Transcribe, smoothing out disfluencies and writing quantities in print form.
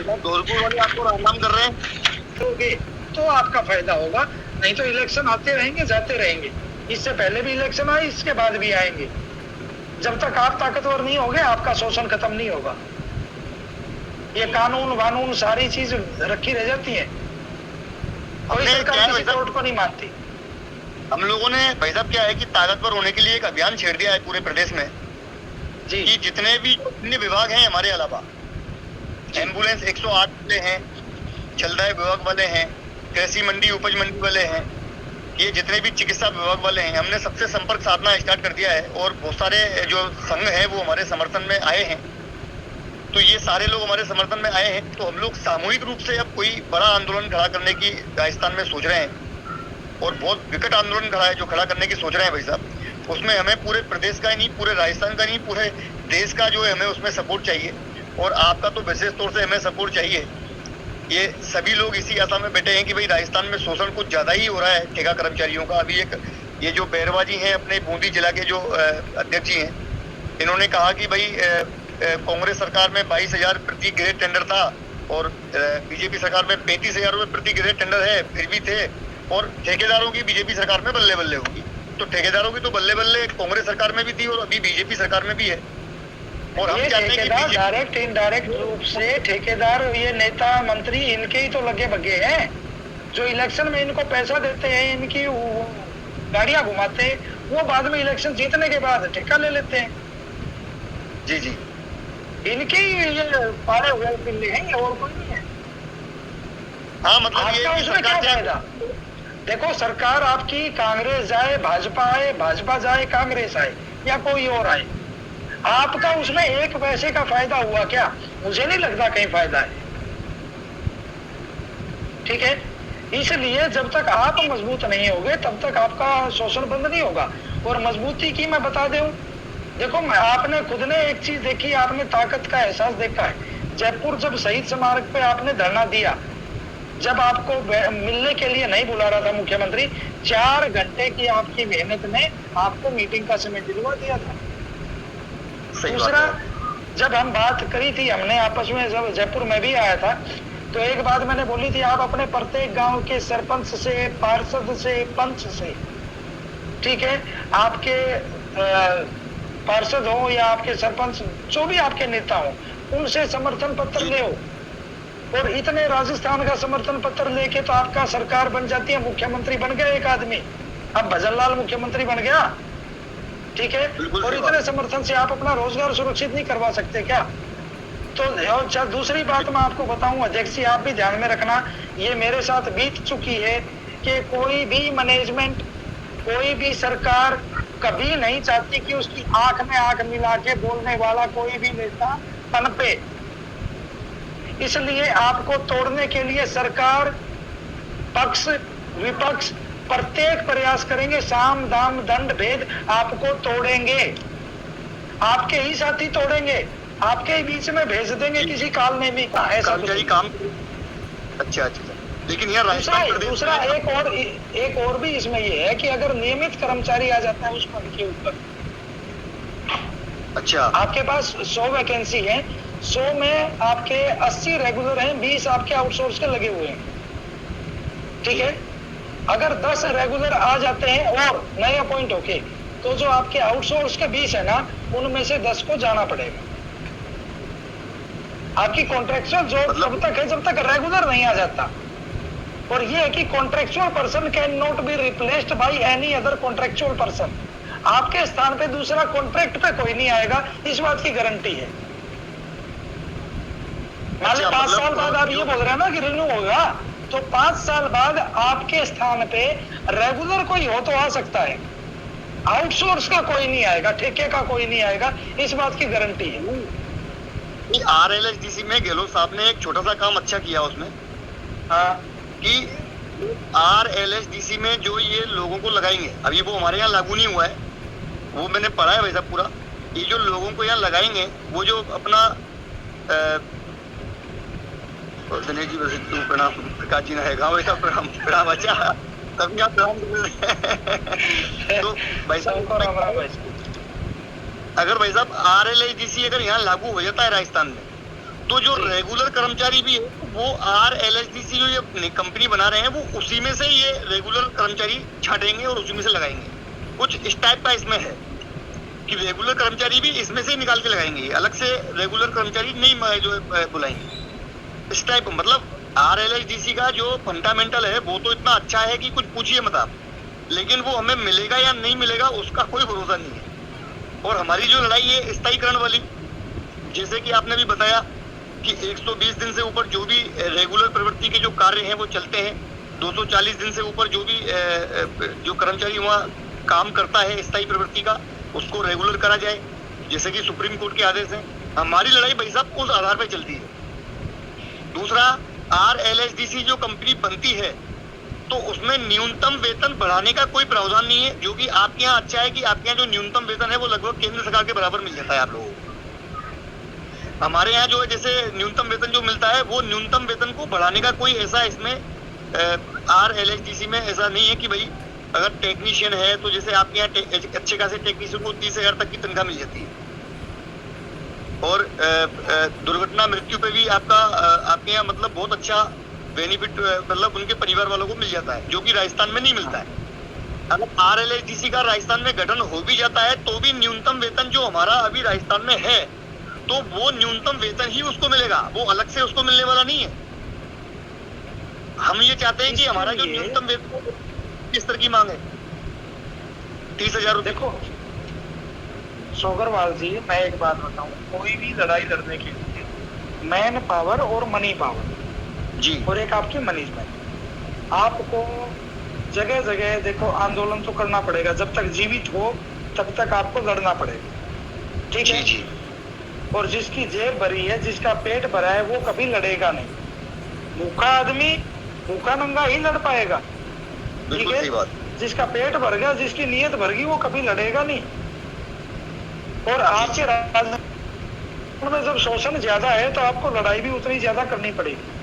साहब धौलपुर वाले आपको राम कर रहे हैं, तो आपका फायदा होगा, नहीं तो इलेक्शन आते रहेंगे जाते रहेंगे। इससे पहले भी इलेक्शन आए, इसके बाद भी आएंगे। जब तक आप ताकतवर नहीं होगे आपका शोषण खत्म नहीं होगा। ये कानून वानून सारी चीज रखी रह जाती है, कोई सरकार किसी कोर्ट को नहीं मानती। हम लोगों ने भाई साहब क्या है कि ताकतवर होने के लिए एक अभियान छेड़ दिया है पूरे प्रदेश में जी, कि जितने भी अन्य विभाग हैं हमारे अलावा, एम्बुलेंस 108 वाले हैं, जलदाय विभाग वाले हैं, कृषि मंडी उपज मंडी वाले हैं, ये जितने भी चिकित्सा विभाग वाले हैं, हमने सबसे संपर्क साधना स्टार्ट कर दिया है और बहुत सारे जो संघ है वो हमारे समर्थन में आए हैं। तो ये सारे लोग हमारे समर्थन में आए हैं, तो हम लोग सामूहिक रूप से अब कोई बड़ा आंदोलन खड़ा करने की राजस्थान में सोच रहे हैं और बहुत विकट आंदोलन खड़ा है जो खड़ा करने की सोच रहे हैं भाई साहब। उसमें हमें पूरे प्रदेश का ही नहीं, पूरे राजस्थान का नहीं, पूरे देश का जो है हमें उसमें सपोर्ट चाहिए और आपका तो विशेष तौर से हमें सपोर्ट चाहिए। ये सभी लोग इसी आशा में बैठे हैं कि भाई राजस्थान में शोषण कुछ ज्यादा ही हो रहा है ठेका कर्मचारियों का। अभी एक ये जो बैरवाजी हैं अपने बूंदी जिला के जो अध्यक्ष जी हैं, इन्होंने कहा कि भाई कांग्रेस सरकार में 22,000 प्रति ग्रेड टेंडर था और बीजेपी सरकार में 35,000 रुपए प्रति ग्रेड टेंडर है, फिर भी थे। और ठेकेदारों की बीजेपी सरकार में बल्ले बल्ले होगी, तो ठेकेदारों की तो बल्ले बल्ले कांग्रेस सरकार में भी थी और अभी बीजेपी सरकार में भी है। और हम चाहते हैं कि डायरेक्ट इनडायरेक्ट रूप से ठेकेदार, ये नेता मंत्री इनके ही तो लगे भगे हैं, जो इलेक्शन में इनको पैसा देते हैं, इनकी गाड़ियां घुमाते हैं, वो बाद में इलेक्शन जीतने के बाद ठेका ले लेते हैं। जी जी, इनके ही ये पाले हुए पिल्ले हैं, और कोई नहीं है। हाँ मतलब ये उसमें क्या फायदा? देखो, सरकार आपकी कांग्रेस जाए भाजपा आए, भाजपा जाए कांग्रेस आए या कोई और आए, आपका उसमें एक पैसे का फायदा हुआ क्या? मुझे नहीं लगता कहीं फायदा है। ठीक है, इसलिए जब तक आप मजबूत नहीं होगे तब तक आपका शोषण बंद नहीं होगा। और मजबूती की मैं बता दूं, देखो आपने खुद ने एक चीज देखी, आपने ताकत का एहसास देखा है। जयपुर जब शहीद स्मारक पे आपने धरना दिया, जब आपको मिलने के लिए नहीं बुला रहा था मुख्यमंत्री, 4 घंटे की आपकी मेहनत ने आपको मीटिंग का समय दिलवा दिया था। दूसरा, जब हम बात करी थी हमने आपस में, जब जयपुर में भी आया था, तो एक बात मैंने बोली थी, आप अपने प्रत्येक गांव के सरपंच से, पार्षद से, पंच से, ठीक है, आपके पार्षद हो या आपके सरपंच, जो भी आपके नेता हो, उनसे समर्थन पत्र ले हो। और इतने राजस्थान का समर्थन पत्र लेके तो आपका सरकार बन जाती है, मुख्यमंत्री बन गया एक आदमी, अब भजन लाल मुख्यमंत्री बन गया, ठीक है। और इतने समर्थन से आप अपना रोजगार सुरक्षित नहीं करवा सकते क्या? तो दूसरी बात मैं आपको बताऊं अध्यक्ष जी, आप भी ध्यान में रखना, ये मेरे साथ बीत चुकी है कि कोई भी मैनेजमेंट, कोई भी सरकार कभी नहीं चाहती कि उसकी आंख में आंख मिला के बोलने वाला कोई भी नेता पनपे। इसलिए आपको तोड़ने के लिए सरकार, पक्ष, विपक्ष प्रत्येक प्रयास करेंगे, साम दाम दंड भेद आपको तोड़ेंगे, आपके ही साथी तोड़ेंगे, आपके ही बीच में भेज देंगे किसी कालनेमी का, ऐसा काम। अच्छा अच्छा, लेकिन यार दूसरा एक और भी इसमें ये है कि अगर नियमित कर्मचारी आ जाता है उस पद के ऊपर, अच्छा, आपके पास 100 वैकेंसी है, 100 में आपके 80 रेगुलर हैं, 20 आपके आउटसोर्स के लगे हुए हैं, ठीक है। अगर 10 रेगुलर आ जाते हैं और नए अपॉइंट होके, तो जो आपके आउटसोर्स के 20 है ना, उनमें से 10 को जाना पड़ेगा। आपकी कॉन्ट्रेक्चुअल जॉब तब तक है जब तक रेगुलर नहीं आ जाता। और ये है कि contractual person can not be replaced by any other contractual person. आपके स्थान पे दूसरा कॉन्ट्रैक्ट पे कोई नहीं आएगा, इस बात की गारंटी है। मान लो 5 साल बाद आप ये बोल रहे हैं ना कि रिन्यू होगा, तो 5 साल बाद आपके स्थान पे रेगुलर कोई हो तो आ सकता है, आउटसोर्स का कोई नहीं आएगा, ठेके का कोई नहीं आएगा, इस बात की गारंटी है। RLSDC में गहलोत साहब ने एक छोटा सा काम अच्छा किया उसमें, हाँ, कि RLSDC में जो ये लोगों को लगाएंगे, अभी वो हमारे यहाँ लागू नहीं हुआ है, वो मैंने पढ़ा है वैसा पूरा, ये जो लोगों को यहाँ लगाएंगे, वो जो अपना दिनेश जी वैसे तू प्रणाम, प्रकाश जी ने गाँव वैसा प्रणाम अच्छा, तभी आप प्रणाम तो भाई साहब, अगर भाई साहब RLSDC अगर यहाँ लागू हो जाता है राजस्थान में, तो जो जी। रेगुलर कर्मचारी भी है वो RLHDC जो ये कंपनी बना रहे हैं वो उसी में से ये रेगुलर कर्मचारी छाटेंगे और उसी में से लगाएंगे। कुछ इस टाइप का इसमें है कि रेगुलर कर्मचारी भी इसमें से निकाल के लगाएंगे, अलग से रेगुलर कर्मचारी नहीं जो बुलाएंगे। इस टाइप मतलब RLHDC का जो फंडामेंटल है वो तो इतना अच्छा है कि कुछ पूछिए मत आप, लेकिन वो हमें मिलेगा या नहीं मिलेगा उसका कोई भरोसा नहीं है। और हमारी जो लड़ाई है स्थायीकरण वाली, जैसे कि आपने भी बताया कि 120 दिन से ऊपर जो भी रेगुलर प्रवृत्ति के जो कार्य हैं वो चलते हैं, 240 दिन से ऊपर जो भी जो कर्मचारी वहाँ काम करता है स्थायी प्रवृत्ति का उसको रेगुलर करा जाए, जैसे कि सुप्रीम कोर्ट के आदेश हैं। हमारी लड़ाई भाई साहब उस आधार पर चलती है। दूसरा, RLHDC जो कंपनी बनती है तो उसमें न्यूनतम वेतन बढ़ाने का कोई प्रावधान नहीं है, जो कि आपके यहाँ अच्छा है कि आपके यहाँ जो न्यूनतम वेतन है वो लगभग केंद्र सरकार के बराबर मिल जाता है आप लोगों को। हमारे यहाँ जो है जैसे न्यूनतम वेतन जो मिलता है वो न्यूनतम वेतन को बढ़ाने का कोई ऐसा इसमें RLHDC में ऐसा नहीं है कि भाई अगर टेक्नीशियन है तो जैसे आपके यहाँ अच्छे खासे टेक्नीशियन को 30,000 तक की तनख्वाह मिल जाती है, और दुर्घटना मृत्यु पे भी आपका आपके यहाँ मतलब बहुत अच्छा बेनिफिट मतलब उनके परिवार वालों को मिल जाता है, जो कि राजस्थान में नहीं मिलता है। अगर RLHDC का राजस्थान में गठन हो भी जाता है तो भी न्यूनतम वेतन जो हमारा अभी राजस्थान में है तो वो न्यूनतम वेतन ही उसको मिलेगा, वो अलग से उसको मिलने वाला नहीं है। हम ये चाहते हैं कि हमारा जो न्यूनतम वेतन किस तरह की मांग है 30,000 रुपये। देखो सोगरवाल जी, मैं एक बात बताऊं, कोई भी लड़ाई लड़ने के लिए मैन पावर और मनी पावर जी और एक आपकी मैनेजमेंट, आपको जगह जगह देखो आंदोलन तो करना पड़ेगा, जब तक जीवित हो तब तक आपको लड़ना पड़ेगा, ठीक है जी। और जिसकी जेब भरी है, जिसका पेट भरा है, वो कभी लड़ेगा नहीं। भूखा आदमी भूखा नंगा ही लड़ पाएगा, ठीक है। सही बात। जिसका पेट भर गया, जिसकी नीयत भर गई, वो कभी लड़ेगा नहीं। और आपके राजनीति में जब शोषण ज्यादा है तो आपको लड़ाई भी उतनी ज्यादा करनी पड़ेगी।